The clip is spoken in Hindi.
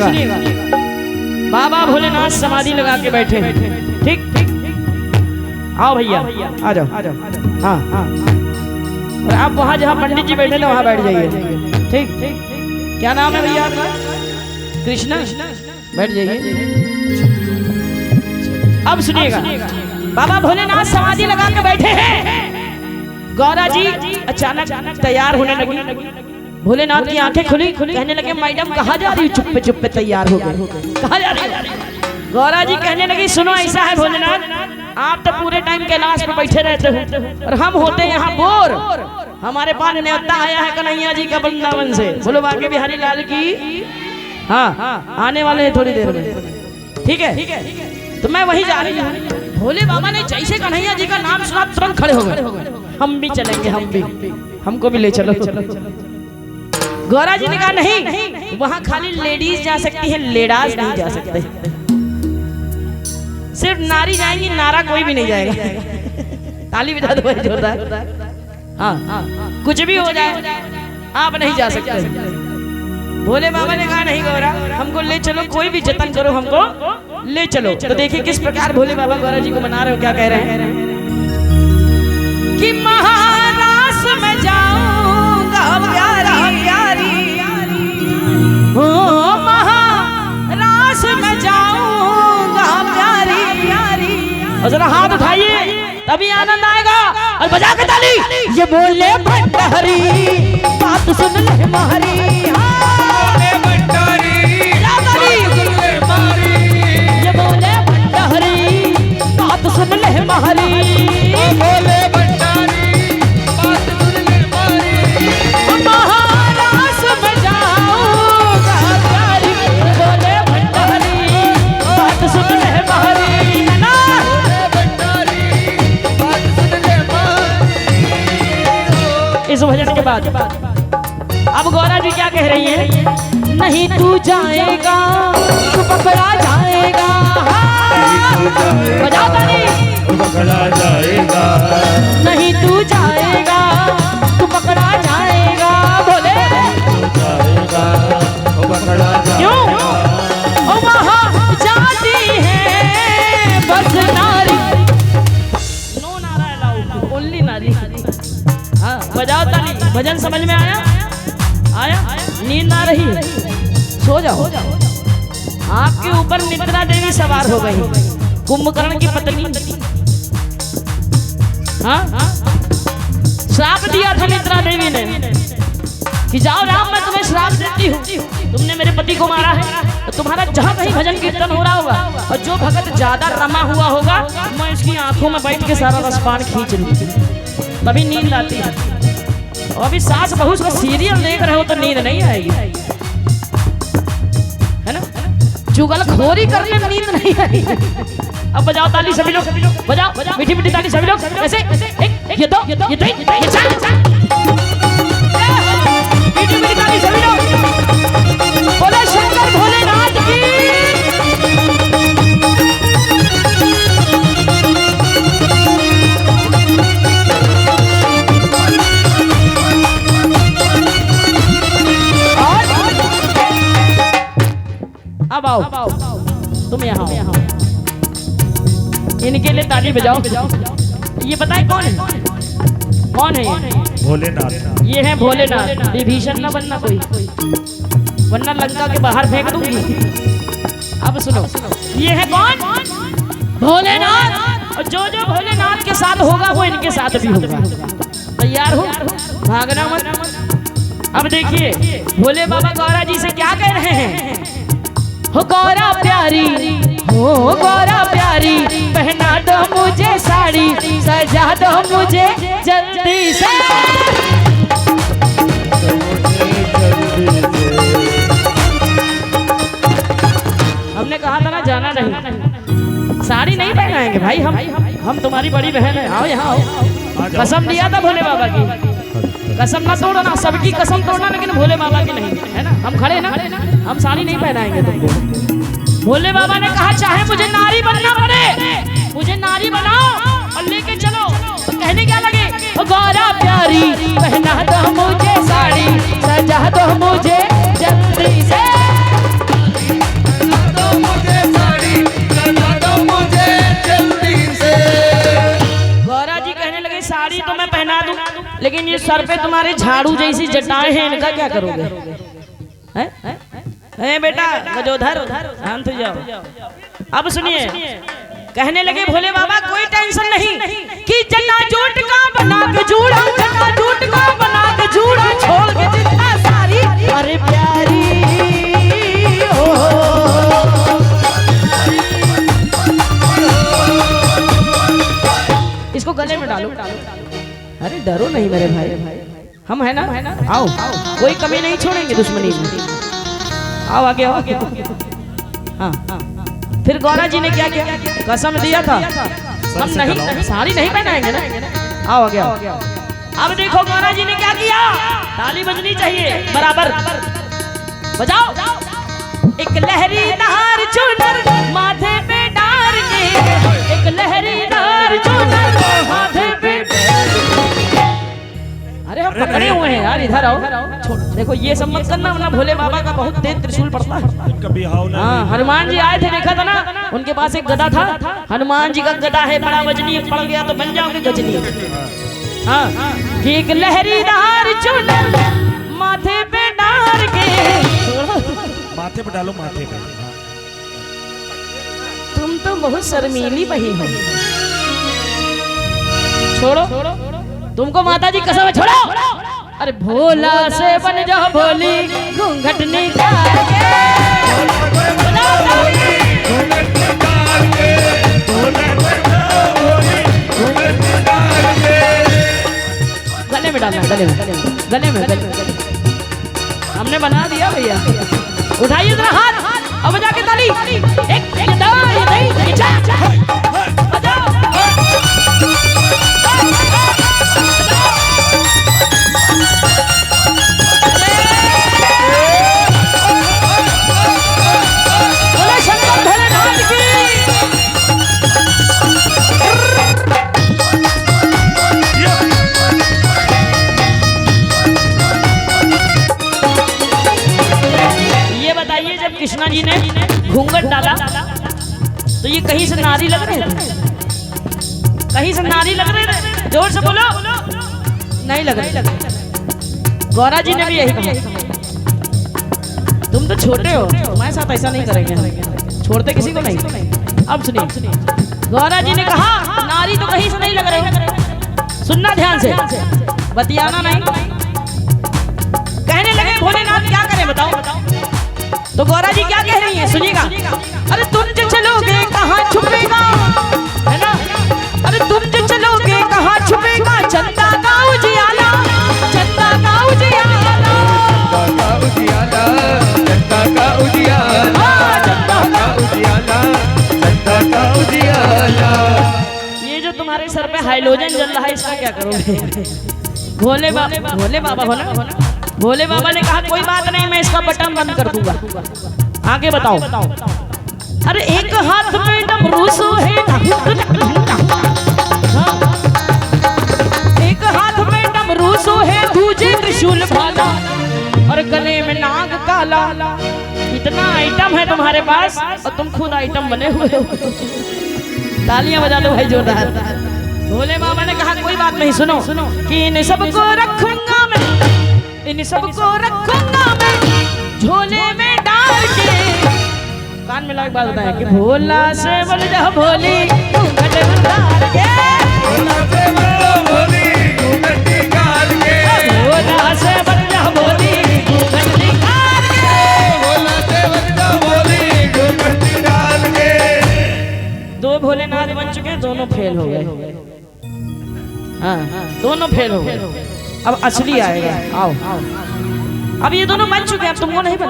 सुनिएगा, बाबा भोलेनाथ समाधि लगा के बैठे हैं। ठीक ठीक, आओ भैया आ जाओ। हाँ हाँ, और आप वहाँ जहाँ पंडित जी बैठे थे वहाँ बैठ जाइए। ठीक ठीक, क्या नाम है भैया आपका? कृष्णा, बैठ जाइए। अब सुनिएगा, बाबा भोलेनाथ समाधि लगा के बैठे हैं। गौरा जी अचानक तैयार होने लगी। भोलेनाथ की आंखें खुली, कहने लगे मैडम कहाँ जा रही हो? चुप्पे चुप्पे तैयार हो गए, कहाँ जा रही हो? गौरा जी कहने लगी सुनो ऐसा है भोलेनाथ, आप तो पूरे टाइम कैलाश पे बैठे रहते हो और हम होते हैं यहाँ बोर। हमारे पास न्योता आया है कन्हैया जी का वृंदावन से। बोलो बाके बिहारी लाल की। हाँ, आने वाले हैं थोड़ी देर में। ठीक है, तो मैं वहीं जा रही हूँ। भोले बाबा ने जैसे कन्हैया जी का नाम सुना तुरंत खड़े हो गए। हम भी चलेंगे, हम भी, हमको भी ले चलो। गौरा जी ने कहा नहीं, वहाँ खाली लेडीज जा सकती है, लेडास नहीं जा सकते। सिर्फ नारी जाएंगी, नारा कोई भी नहीं जाएगा। ताली बजा दो जो होता है। हाँ, कुछ भी हो जाए आप नहीं जा सकते। भोले बाबा ने कहा नहीं गौरा, हमको ले चलो, कोई भी जतन करो हमको ले चलो। तो देखिए किस प्रकार भोले बाबा गौरा जी को मना रहे हो, क्या कह रहे हैं कि महाराष्ट्र में जाऊंगा प्यारी प्यारी, ओ महाराष्ट्र में जाऊंगा प्यारी प्यारी। और जरा हाथ उठाइए तभी आनंद आएगा, और बजा के ताली। ये बोले भंडारी बात सुन ले हमारी, ये बोले भंडारी बात सुन ले हमारी, बोले भंडारी बात सुन ले हमारी। महाराष्ट्र में जाऊंगा प्यारी, बोले भंडारी बात सुन ले हमारी, बोले भंडारी बात सुन ले हमारी। इस भजन के बाद अब गौरा जी क्या कह रही है? नहीं तू जाएगा तू पकड़ा जाएगा, बजाओ ताली, पकड़ा जाएगा। नहीं तू जाएगा तू पकड़ा जाएगा, बोले जाएगा तू पकड़ा जाएगा। क्यों? ओ वहाँ जाती है बस नारी, नो नारा अलाउड, ओनली नारी। हाँ, बजाओ ताली। भजन समझ में आया? नींद आ रही है? सो जाओ। आपके ऊपर निद्रा देवी सवार हो गई, कुंभकर्ण की पत्नी। हाँ, श्राप दिया था निद्रा देवी ने कि जाओ राम, मैं तुम्हें श्राप देती हूँ, तुमने मेरे पति को मारा है, तो तुम्हारा जहाँ कहीं भजन कीर्तन हो रहा होगा और जो भगत ज्यादा रमा हुआ होगा, मैं उसकी आंखों में बैठ के सारा रसपान खींच लूंगी, तभी नींद आती है। और अभी सास बहू का सीरियल देख रहे हो तो नींद नहीं आएगी, है ना? चुगलखोरी करने में नींद नहीं आएगी। अब बजाओ ताली सभी लोग, बजाओ मीठी मीठी ताली सभी लोग। ऐसे ये दो, ये मीठी मीठी ताली सभी लोग। बोले शंकर भोलेनाथ की। अब आओ तुम यहाँ आओ, इनके लिए ताली बजाओ। ये बताए कौन है? कौन है ये? भोलेनाथ। ये है भोलेनाथ। विभीषण ना बनना कोई, वरना लंका के बाहर फेंक दूंगी। अब सुनो, ये है कौन? भोलेनाथ। और जो जो भोलेनाथ के साथ होगा वो इनके साथ भी होगा। तैयार हो? भागना मत। अब देखिए भोले बाबा गौरा जी से क्या कह रहे हैं? हो गौरा प्यारी, हो गौरा प्यारी, पहना दो मुझे साड़ी, सजा दो मुझे जल्दी से। हमने कहा था ना जाना नहीं, साड़ी नहीं पहनाएंगे भाई, हम तुम्हारी बड़ी बहन है। आओ यहाँ आओ। कसम लिया था भोले बाबा की, कसम ना तोड़ना, सबकी कसम तोड़ना लेकिन भोले बाबा की नहीं, है ना? हम खड़े ना, हम साड़ी नहीं पहनाएंगे तुमको। भोले बाबा ने कहा चाहे मुझे नारी बनना पड़े, मुझे नारी बनाओ और लेके चलो। तो कहने क्या लगे? गौरा प्यारी, पहना दो मुझे साड़ी, सजा दो मुझे जल्दी से। सर पे तुम्हारे झाड़ू जैसी जटाएं हैं, इनका क्या करोगे? हैं बेटा गजोधर, शांत हो जाओ। अब सुनिए, कहने लगे भोले बाबा कोई टेंशन नहीं कि जटा जूट का बना के जूड़ा, जटा जूट का बना के जूड़ा, छोड़ के जितना सारी अरे प्यारी हो। इसको गले में डालो। अरे डरो नहीं मेरे भाई, हम है ना, आओ कोई कमी नहीं छोड़ेंगे दुश्मनी में। आओ आगे आओ। हाँ फिर गौरा जी ने क्या किया? कसम दिया था हम नहीं साड़ी नहीं पहनाएंगे ना। आओ आगे आओ। अब देखो गौरा जी ने क्या किया। ताली बजनी चाहिए बराबर, बजाओ। एक लहरीदार चुनर माथे पे डाल के, एक लहरीदार चुनर माथे पे। अरे हम पकड़े हुए हैं यार, इधर आओ। देखो ये सब मत करना वरना भोले बाबा का बहुत तेज त्रिशूल पड़ता है। हाँ हनुमान जी आए थे, देखा था ना, उनके पास एक गदा था। हनुमान जी का गदा है बड़ा वजनी, पड़ गया तो बन जाओगे गजनी। हाँ कि एक लहरीदार चुनर माथे पे डाल के, माथे पे डालो, माथे पे। तुम तो बहुत शर्मीली बहन हो। छोड़ो तुमको माता जी कसम छोड़ो। अरे भोला से बन जाओ भोली, घूंघट निकाल के, गले में डालना, गले में। हमने बना दिया भैया। उठाइए जरा हाथ, अब जाके ताली। एक दो कृष्णा जी ने घूंघट डाला तो ये कहीं से नारी लग रहे थे? कहीं से नारी लग रहे थे? जोर से बोलो। नहीं लग रहे। गौरा जी ने भी यही कहा। तुम तो छोटे हो, तुम्हारे साथ ऐसा नहीं करेंगे, छोड़ते किसी को नहीं। अब सुनिए, गौरा जी ने कहा नारी तो कहीं से नहीं लग रहे। सुनना ध्यान से, बतियाना नहीं। कहने लगे भोलेनाथ क्या करें बताओ? तो गौरा जी क्या कह रही हैं सुनिएगा। अरे तुम जो चलोगे कहाँ छुपेगा, है ना? अरे तुम जो चलोगे कहाँ छुपेगा, चंदा का उजियाला, चंदा का उजियाला, चंदा का उजियाला, चंदा का उजियाला, चंदा का उजियाला, चंदा का उजियाला। ये जो तुम्हारे सर पे हाइलोजन जल रहा है इसका क्या करोगे? भोले बाबा बोला। भोले बाबा ने कहा कोई बात नहीं, मैं इसका बटन बंद कर दूंगा। आगे बताओ। अरे एक हाथ में डमरू है, एक हाथ में डमरू है, दूजे त्रिशूल भाला और गले में नाग काला। इतना आइटम है तुम्हारे पास और तुम खुद आइटम बने हुए हो। तालियां बजा लो भाई जोरदार। भोले बाबा ने कहा कोई बात नहीं, सुनो कि इन सबको रखूंगा मैं, इन सबको रखूंगा मैं झोले में डाल के। कान में लाग बात बताया कि भोला से बन जा भोली, घूंघट निकाल के, भोला से बन जा भोली, घूंघट निकाल के, भोला से बन जा भोली, घूंघट निकाल के, भोला से बन जा भोली, घूंघट निकाल के। दो भोलेनाथ बन चुके, दोनों फेल हो गए। हाँ दोनों फेल हो गए। अब असली आएगा। आओ अब ये दोनों बन चुके हैं, अब तुमको नहीं बना।